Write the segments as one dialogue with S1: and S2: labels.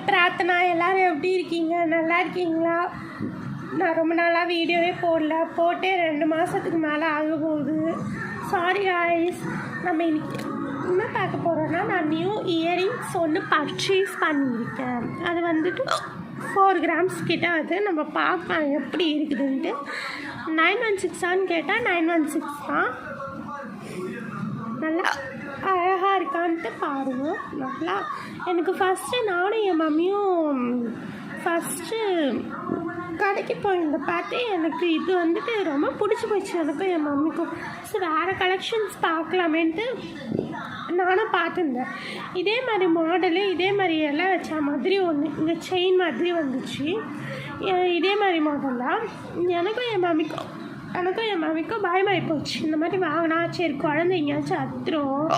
S1: பிரார்த்தனா. எல்லோரும் எப்படி இருக்கீங்க? நல்லா இருக்கீங்களா? நான் ரொம்ப நாளாக வீடியோவே போட்டே 2 மாதத்துக்கு மேலே ஆக போகுது. Sorry guys. நம்ம இன்னைக்கு என்ன பார்க்க போகிறோன்னா, நான் நியூ இயரிங்ஸ் ஒன்று பர்ச்சேஸ் பண்ணியிருக்கேன். அது வந்துட்டு 4 கிராம்ஸ் கிட்ட. அது நம்ம பார்க்கலாம் எப்படி இருக்குதுன்ட்டு. 916 கேட்டால் 916 தான். நல்லா அழகாக இருக்கான்ட்டு பாருங்கள். நல்லா எனக்கு ஃபஸ்ட்டு நானும் என் மம்மியும் ஃபஸ்ட்டு கடைக்கு போயிருந்த பார்த்து எனக்கு இது வந்துட்டு ரொம்ப பிடிச்சி போச்சு. எனக்கும் என் மம்மிக்கும். ஸோ வேறு கலெக்ஷன்ஸ் பார்க்கலாமேன்ட்டு நானும் பார்த்துருந்தேன். இதே மாதிரி மாடலு, இதே மாதிரி எல்லாம் வச்ச மாதிரி ஒன்று இங்கே செயின் மாதிரி வந்துச்சு. இதே மாதிரி மாடல்லாம் எனக்கும் என் மம்மிக்கும் பயமாகி போச்சு. இந்த மாதிரி வாங்கினா சரி குழந்தைங்கயாச்சும் அத்துரும்.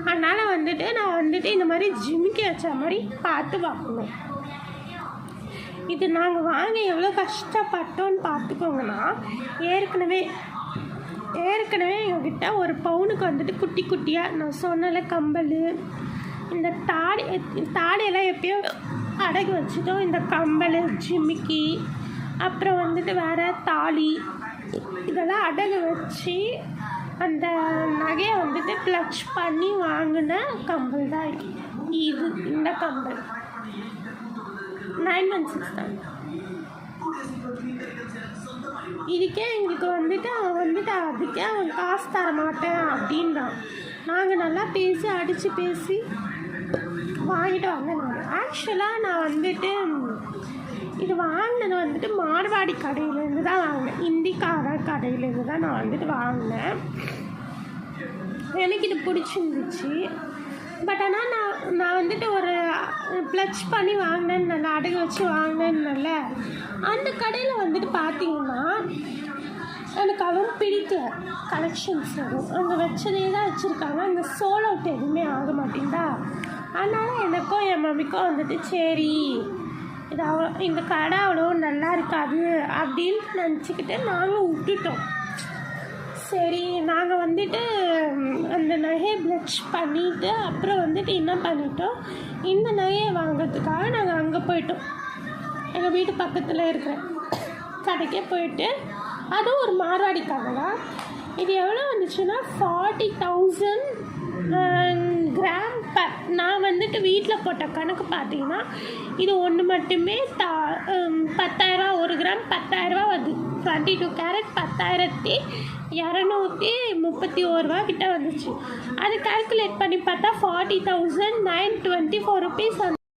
S1: அதனால் வந்துட்டு நான் வந்துட்டு இந்த மாதிரி ஜிம்மிக்கு வச்ச மாதிரி பார்த்து வாங்கணும். இது நாங்கள் வாங்க எவ்வளோ கஷ்டப்பட்டோன்னு பார்த்துக்கோங்கன்னா, ஏற்கனவே எங்ககிட்ட ஒரு பவுனுக்கு வந்துட்டு குட்டி குட்டியாக நான் சொன்னல கம்பல், இந்த தாடையெல்லாம் எப்பயோ அடகு வச்சுட்டோம். இந்த கம்பல், ஜிமிக்கி, அப்புறம் வந்துட்டு வேறு தாலி, இதெல்லாம் அடகு வச்சு அந்த நகையை வந்துட்டு ப்ளச் பண்ணி வாங்கின கம்பல் தான் இது. இந்த கம்பல் 916 தான். இதுக்கே எங்களுக்கு வந்துட்டு அதுக்கே அவன் காசு தர மாட்டேன் அப்படின்றான். நாங்கள் நல்லா பேசி அடித்து பேசி வாங்கிட்டு வந்தேன். ஆக்சுவலாக நான் வந்துட்டு இது வாங்கினது வந்துட்டு மார்வாடி கடையிலேருந்து தான் வாங்கினேன். இந்திக்கார கடையிலேருந்து தான் நான் வந்துட்டு வாங்கினேன். எனக்கு இது பிடிச்சிருந்துச்சு. பட் ஆனால் நான் வந்துட்டு ஒரு ப்ளச் பண்ணி வாங்கினேன்னு நல்லா அடகு வச்சு வாங்கினேன்னு அந்த கடையில் வந்துட்டு பார்த்தீங்கன்னா எனக்கு அவன் பிடிக்கல. கலெக்ஷன்ஸ் வரும் அங்கே வச்சதே தான் வச்சுருக்காங்க. அந்த சோல் அவுட் எதுவுமே ஆக மாட்டேங்குதா. அதனால் எனக்கும் என் மம்மிக்கும் வந்துட்டு சரி இது இந்த கடை அவ்வளோ நல்லா இருக்காது அப்படின்னு நினச்சிக்கிட்டு நாங்கள் விட்டுட்டோம். சரி நாங்கள் வந்துட்டு அந்த நகையை ப்ளச் பண்ணிவிட்டு அப்புறம் வந்துட்டு என்ன பண்ணிட்டோம், இந்த நகையை வாங்கிறதுக்காக நாங்கள் அங்கே போயிட்டோம். எங்கள் வீட்டு பக்கத்தில் இருக்கிற கடைக்கே போயிட்டு, அதுவும் ஒரு மார்வாடி கடை தான். இது எவ்வளோ வந்துச்சுன்னா 40,000 கிராம் நான் வந்துட்டு வீட்டில் போட்ட கணக்கு பார்த்தீங்கன்னா இது ஒன்று மட்டுமே 10,000, 1 கிராம் 10,000 வருது. 22 கேரட் 10,231 கிட்ட வந்துச்சு. அது கால்குலேட் பண்ணி பார்த்தா 40,924 ருபீஸ்